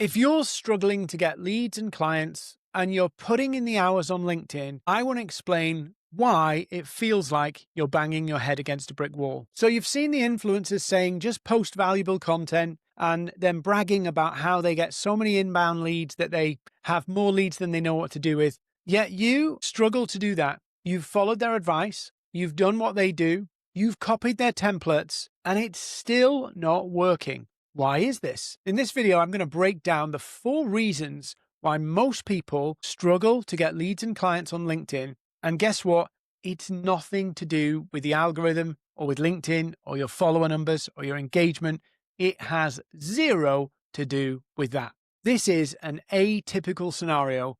If you're struggling to get leads and clients and you're putting in the hours on LinkedIn, I want to explain why it feels like you're banging your head against a brick wall. So you've seen the influencers saying just post valuable content and then bragging about how they get so many inbound leads that they have more leads than they know what to do with. Yet you struggle to do that. You've followed their advice. You've done what they do. You've copied their templates and it's still not working. Why is this? In this video, I'm going to break down the 4 reasons why most people struggle to get leads and clients on LinkedIn. And guess what? It's nothing to do with the algorithm or with LinkedIn or your follower numbers or your engagement. It has zero to do with that. This is an atypical scenario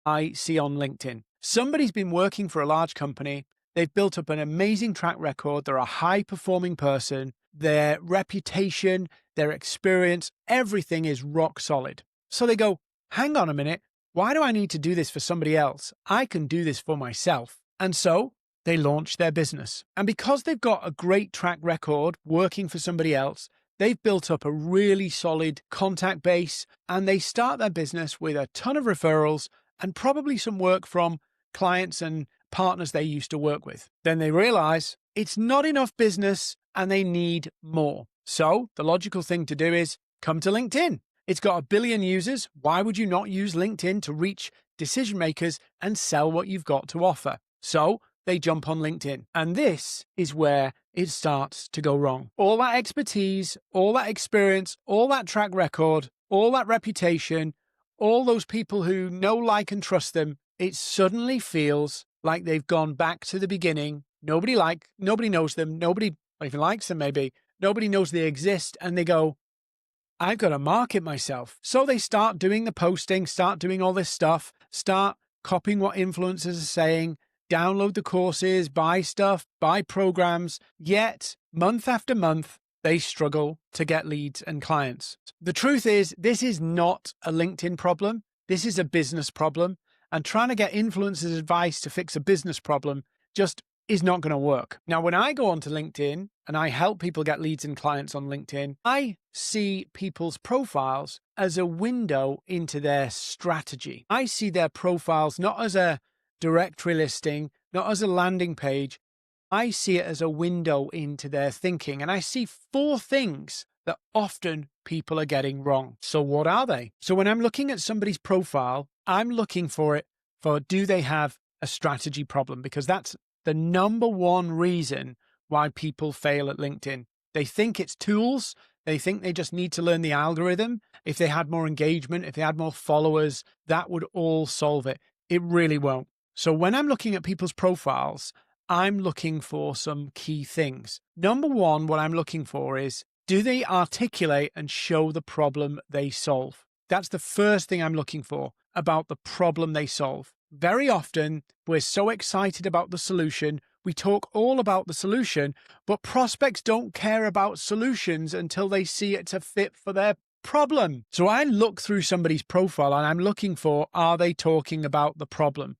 I see on LinkedIn. Somebody's been working for a large company. They've built up an amazing track record. They're a high-performing person. Their reputation, their experience, everything is rock solid. So they go, hang on a minute. Why do I need to do this for somebody else? I can do this for myself. And so they launch their business. And because they've got a great track record working for somebody else, they've built up a really solid contact base and they start their business with a ton of referrals and probably some work from clients and partners they used to work with. Then they realize it's not enough business and they need more. So the logical thing to do is come to LinkedIn. It's got 1 billion users. Why would you not use LinkedIn to reach decision makers and sell what you've got to offer? So they jump on LinkedIn. And this is where it starts to go wrong. All that expertise, all that experience, all that track record, all that reputation, all those people who know, like, and trust them, it suddenly feels like they've gone back to the beginning. Nobody knows them. Nobody even likes them, maybe. Nobody knows they exist. And they go, I've got to market myself. So they start doing the posting, start doing all this stuff, start copying what influencers are saying, download the courses, buy stuff, buy programs. Yet, month after month, they struggle to get leads and clients. The truth is, this is not a LinkedIn problem. This is a business problem. And trying to get influencers' advice to fix a business problem just is not going to work. Now, when I go onto LinkedIn and I help people get leads and clients on LinkedIn, I see people's profiles as a window into their strategy. I see their profiles not as a directory listing, not as a landing page. I see it as a window into their thinking. And I see 4 things that often people are getting wrong. So what are they? So when I'm looking at somebody's profile, I'm looking for do they have a strategy problem? Because that's the number 1 reason why people fail at LinkedIn. They think it's tools. They think they just need to learn the algorithm. If they had more engagement, if they had more followers, that would all solve it. It really won't. So when I'm looking at people's profiles, I'm looking for some key things. Number 1, what I'm looking for is, do they articulate and show the problem they solve? That's the first thing I'm looking for, about the problem they solve. Very often, we're so excited about the solution, we talk all about the solution, but prospects don't care about solutions until they see it's a fit for their problem. So I look through somebody's profile and I'm looking for, are they talking about the problem?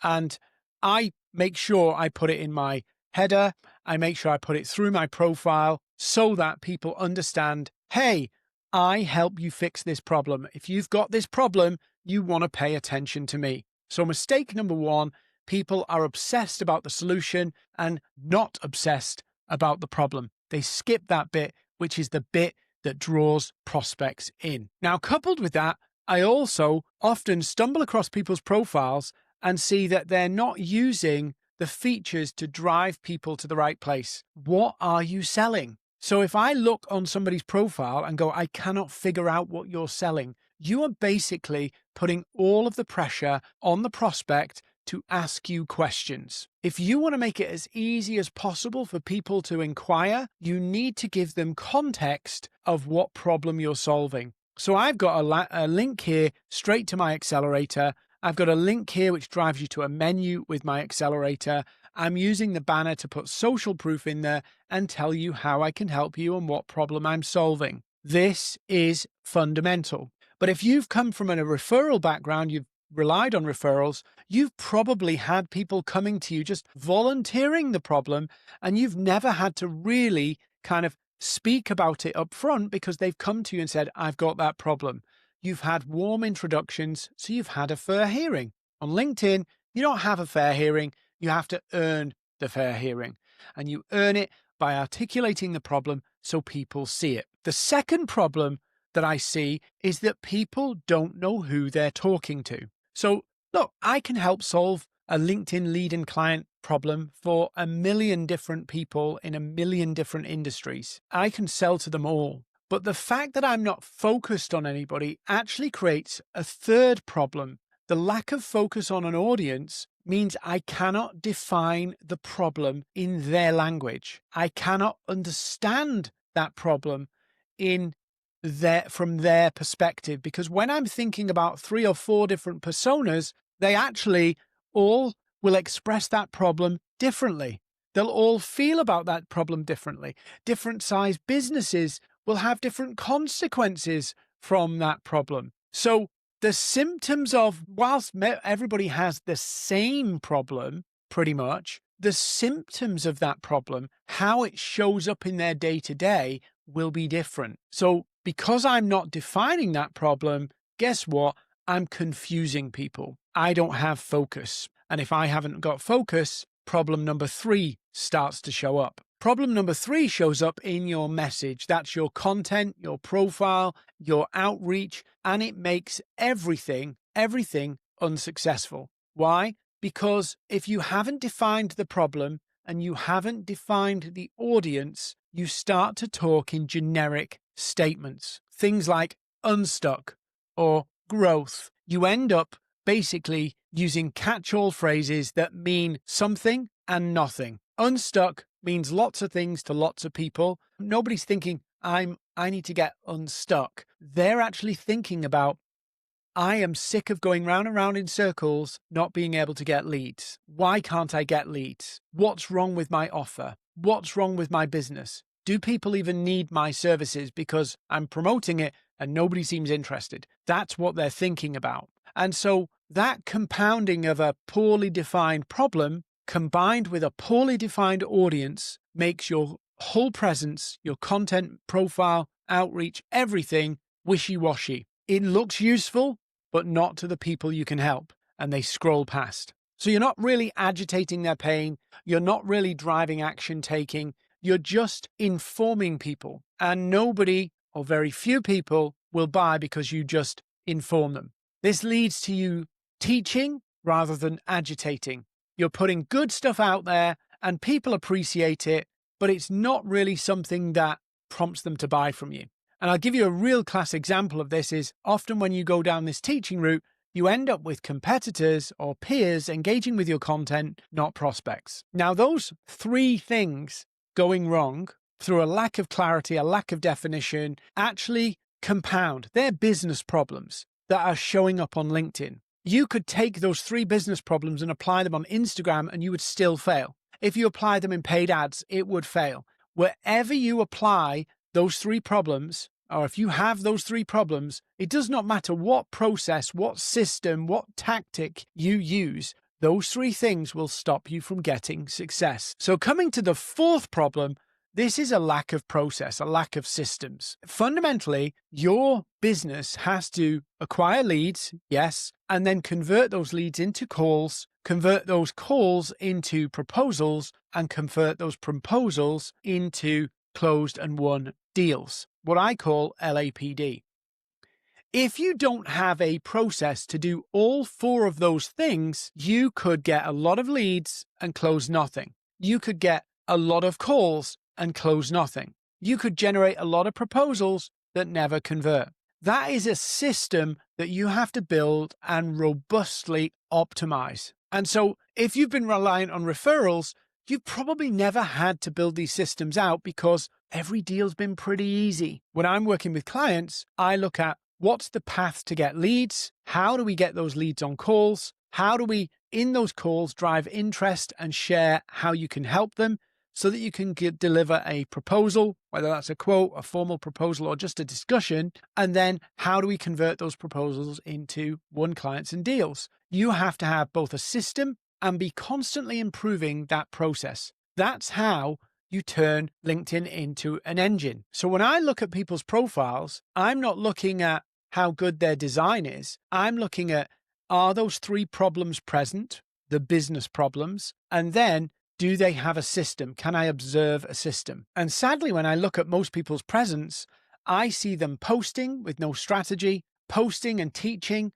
And I make sure I put it in my header. I make sure I put it through my profile so that people understand, hey, I help you fix this problem. If you've got this problem, you want to pay attention to me. So mistake number 1, people are obsessed about the solution and not obsessed about the problem. They skip that bit, which is the bit that draws prospects in. Now, coupled with that, I also often stumble across people's profiles and see that they're not using the features to drive people to the right place. What are you selling? So if I look on somebody's profile and go, I cannot figure out what you're selling, you are basically putting all of the pressure on the prospect to ask you questions. If you want to make it as easy as possible for people to inquire, you need to give them context of what problem you're solving. So I've got a link here straight to my Accelerator. I've got a link here which drives you to a menu with my Accelerator. I'm using the banner to put social proof in there and tell you how I can help you and what problem I'm solving. This is fundamental. But if you've come from a referral background, you've relied on referrals, you've probably had people coming to you just volunteering the problem, and you've never had to really kind of speak about it up front because they've come to you and said, I've got that problem. you've had warm introductions, so you've had a fair hearing. On LinkedIn, you don't have a fair hearing, you have to earn the fair hearing. And you earn it by articulating the problem so people see it. The second problem that I see is that people don't know who they're talking to. So, look, I can help solve a LinkedIn lead and client problem for 1 million different people in 1 million different industries. I can sell to them all. But the fact that I'm not focused on anybody actually creates a third problem. The lack of focus on an audience means I cannot define the problem in their language. I cannot understand that problem from their perspective, because when I'm thinking about 3 or 4 different personas, they actually all will express that problem differently. They'll all feel about that problem differently. Different size businesses will have different consequences from that problem. So the symptoms of, whilst everybody has the same problem, pretty much, the symptoms of that problem, how it shows up in their day-to-day, will be different. So because I'm not defining that problem, guess what? I'm confusing people. I don't have focus. And if I haven't got focus, problem number 3 starts to show up. Problem number 3 shows up in your message. That's your content, your profile, your outreach, and it makes everything unsuccessful. Why? Because if you haven't defined the problem and you haven't defined the audience, you start to talk in generic statements. Things like unstuck or growth. You end up basically using catch-all phrases that mean something and nothing. Unstuck means lots of things to lots of people. Nobody's thinking, I need to get unstuck. They're actually thinking about, I am sick of going round and round in circles, not being able to get leads. Why can't I get leads? What's wrong with my offer? What's wrong with my business? Do people even need my services because I'm promoting it and nobody seems interested? That's what they're thinking about. And so that compounding of a poorly defined problem combined with a poorly defined audience makes your whole presence, your content, profile, outreach, everything wishy-washy. It looks useful, but not to the people you can help, and they scroll past. So you're not really agitating their pain. You're not really driving action taking. You're just informing people, and nobody or very few people will buy because you just inform them. This leads to you teaching rather than agitating. You're putting good stuff out there and people appreciate it, but it's not really something that prompts them to buy from you. And I'll give you a real class example of this is often when you go down this teaching route, you end up with competitors or peers engaging with your content, not prospects. Now, those 3 things going wrong through a lack of clarity, a lack of definition, actually compound. They're business problems that are showing up on LinkedIn. You could take those 3 business problems and apply them on Instagram and you would still fail. If you apply them in paid ads, it would fail. Wherever you apply those 3 problems, or if you have those 3 problems, it does not matter what process, what system, what tactic you use, those 3 things will stop you from getting success. So coming to the 4th problem, this is a lack of process, a lack of systems. Fundamentally, your business has to acquire leads, yes, and then convert those leads into calls, convert those calls into proposals, and convert those proposals into closed and won deals, what I call LAPD. If you don't have a process to do all 4 of those things, you could get a lot of leads and close nothing. You could get a lot of calls and close nothing. You could generate a lot of proposals that never convert. That is a system that you have to build and robustly optimize. And so if you've been reliant on referrals, you've probably never had to build these systems out because every deal's been pretty easy. When I'm working with clients, I look at what's the path to get leads? How do we get those leads on calls? How do we, in those calls, drive interest and share how you can help them so that you can deliver a proposal, whether that's a quote, a formal proposal, or just a discussion? And then how do we convert those proposals into won clients and deals? You have to have both a system and be constantly improving that process. That's how you turn LinkedIn into an engine. So when I look at people's profiles, I'm not looking at how good their design is. I'm looking at, are those three problems present, the business problems? And then, do they have a system? Can I observe a system? And sadly, when I look at most people's presence, I see them posting with no strategy, posting and teaching.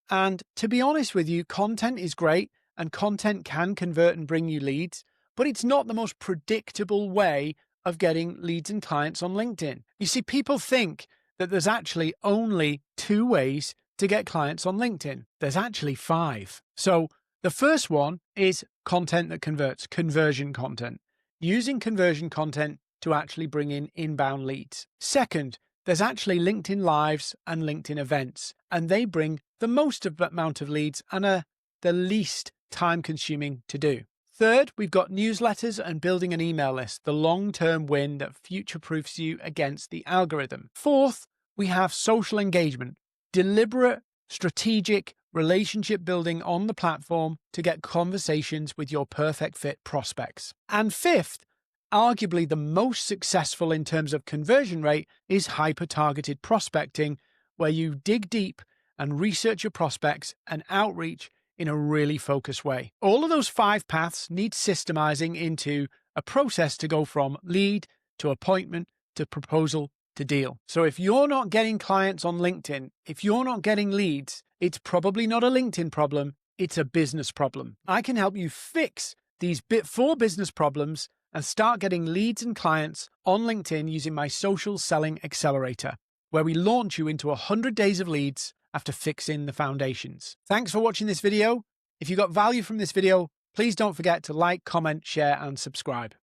And to be honest with you, content is great and content can convert and bring you leads, but it's not the most predictable way of getting leads and clients on LinkedIn. You see, people think that there's actually only two ways to get clients on LinkedIn. There's actually five. So the first one is content that converts, conversion content, using conversion content to actually bring in inbound leads. Second, there's actually LinkedIn Lives and LinkedIn events, and they bring the most amount of leads and are the least time consuming to do. Third, we've got newsletters and building an email list, the long-term win that future-proofs you against the algorithm. Fourth, we have social engagement, deliberate, strategic relationship building on the platform to get conversations with your perfect fit prospects. And fifth, arguably the most successful in terms of conversion rate, is hyper-targeted prospecting, where you dig deep and research your prospects and outreach in a really focused way. All of those five paths need systemizing into a process to go from lead to appointment to proposal to deal. So if you're not getting clients on LinkedIn, if you're not getting leads, it's probably not a LinkedIn problem, it's a business problem. I can help you fix these four business problems and start getting leads and clients on LinkedIn using my social selling accelerator, where we launch you into 100 days of leads after fixing the foundations. Thanks for watching this video. If you got value from this video, please don't forget to like, comment, share, and subscribe.